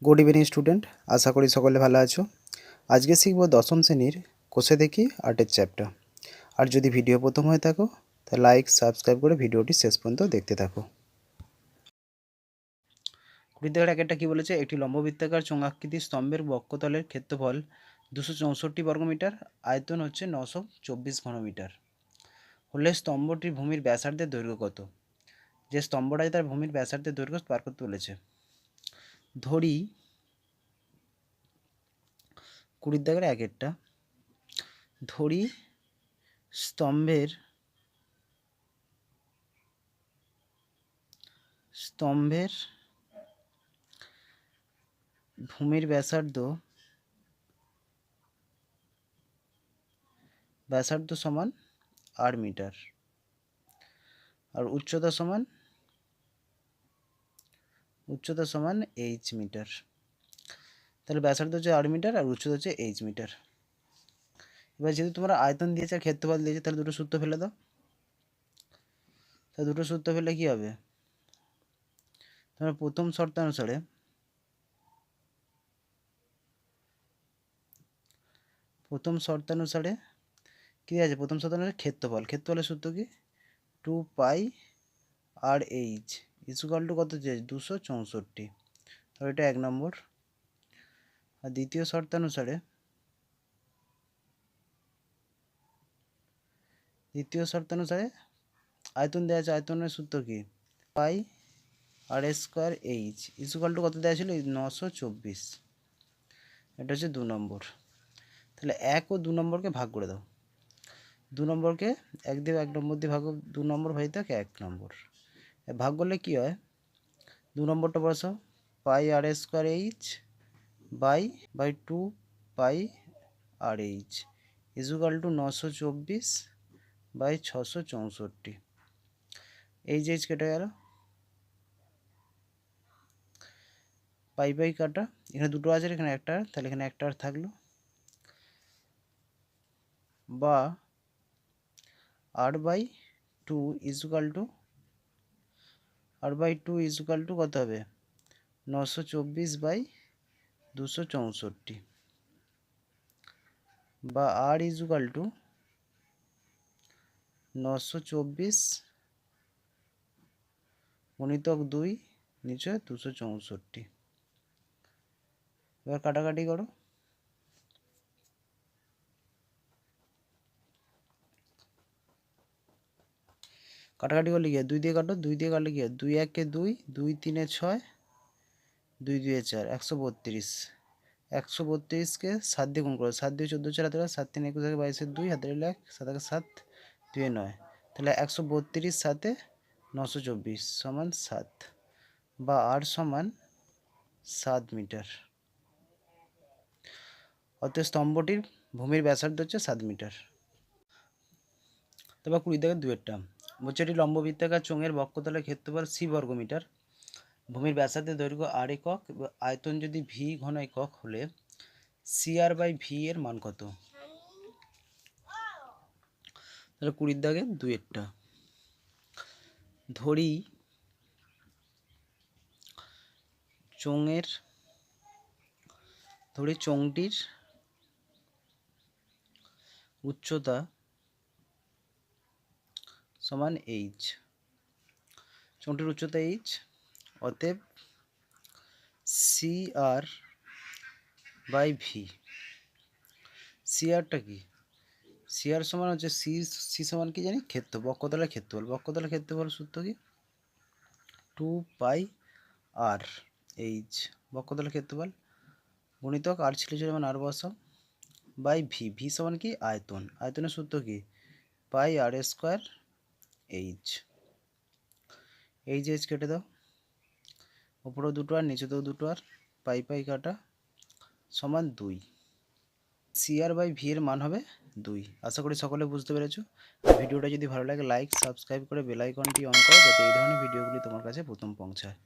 Good evening student, আশা করি সকলে ভালো আছো। আজকে শিখব দশম শ্রেণীর কোষে দেখি আর্টের চ্যাপ্টার। আর যদি ভিডিও প্রথম হয়ে থাকো তাহলে লাইক সাবস্ক্রাইব করে ভিডিওটি শেষ পর্যন্ত দেখতে থাকো। কুড়ির একটা কি বলেছে, একটি লম্ববৃত্তাকার চোঙাকৃতির স্তম্ভের বক্ষতলের ক্ষেত্রফল 264 বর্গমিটার, আয়তন হচ্ছে 924 ঘনমিটার হলে স্তম্ভটির ভূমির ব্যাসার্ধের দৈর্ঘ্য কত? যে স্তম্ভটা তার ভূমির ব্যাসার্ধের দৈর্ঘ্য বার করতে বলেছে। ধরি কুড়ির দাগের একটা ধরি স্তম্ভের ভূমির ব্যাসার্ধ সমান 8 মিটার আর উচ্চতা সমান h মিটার। তাহলে ব্যাসার্ধ হচ্ছে 8 মিটার আর উচ্চতা হচ্ছে h মিটার। এবার যেহেতু তোমরা আয়তন দিয়েছে আর ক্ষেত্রফল দিয়েছে, তাহলে দুটো সূত্র ফেলে দাও। তাহলে দুটো সূত্র ফেললে কি হবে? তোমরা প্রথম শর্তানুসারে কি আছে? প্রথম শর্তানুসারে ক্ষেত্রফলের সূত্র কি? 2 pi r h equal two কত চেয়েছে? 264। তাহলে এটা 1 নম্বর। আর দ্বিতীয় শর্তানুসারে আয়তন দেওয়া আছে, আয়তনের সূত্র কি? পাই r square H equal two কত দেওয়া ছিল? 924। এটা হচ্ছে 2 নম্বর। তাহলে 1 ও 2 নম্বরকে ভাগ করে দাও। 2 নম্বরকে 1 দিয়ে 1 নম্বর দিয়ে ভাগ, 2 নম্বর হয়ে থাকে 1 নম্বর। ভাগ করলে কি হয়? 2 নম্বরটা বসাও, pi r square h by 2 pi r h equal to 924 by 664। H কেটে গেল, পাই কাটা, এখানে দুটো আছে, এখানে একটা, তাহলে এখানে একটা আর থাকলো, বা 8/2 ইকুয়াল টু কত হবে? 924/264, বা আর ইকুয়াল টু 924 গুণিতক 2 নিচে 264। এবার কাটাকাটি করো। কাটাকাটি করলে কি হয়? 2 দিয়ে কাটো, 2 দিয়ে কাটলে কি হয়? 2 1 2, 2 3 6, 2 2 4, 132। 132কে 7 দিয়ে গুণ করো, 7 2 14 4 হাতে 7 3 21 22 2 হাতে 1 7 7 2 9। তাহলে 132 সাথে 924 সমান 7, বা আর সমান 7 মিটার। অতএব স্তম্ভটির ভূমির ব্যাসার্ধ হচ্ছে 7 মিটার। তবে 20 থেকে 2 বলছে, এটি লম্ববৃত্তাকার চোঙের বক্ষতলের ক্ষেত্রফল c বর্গমিটার, ভূমির ব্যাসার্ধের দৈর্ঘ্য r একক, আয়তন যদি v ঘন একক হলে CR/v এর মান কত? তাহলে 20 দাগে 2 ধরি চোঙটির উচ্চতা সমান h, চোঙটির উচ্চতা h, অতএব CR/v। CRটা কি? CR সমান হচ্ছে C সমান কি জানি? বক্ষতলের ক্ষেত্রফল সূত্র কি? 2 পাই আর এইচ বক্ষতলের ক্ষেত্রফল গুণিতক আর ছিল যেমন আর বসাও, বাই ভি সমান কি? আয়তনের সূত্র কি? পাই আর স্কোয়ার এইচ কেটে দাও, উপরেও দুটো আর নিচেতেও দুটো আর, পাই কাটা, সমান 2। CR/v এর মান হবে 2। আশা করি সকলে বুঝতে পেরেছো। ভিডিওটা যদি ভালো লাগে লাইক সাবস্ক্রাইব করে বেল আইকনটি অন করো, যাতে এই ধরনের ভিডিওগুলি তোমার কাছে প্রথম পৌঁছায়।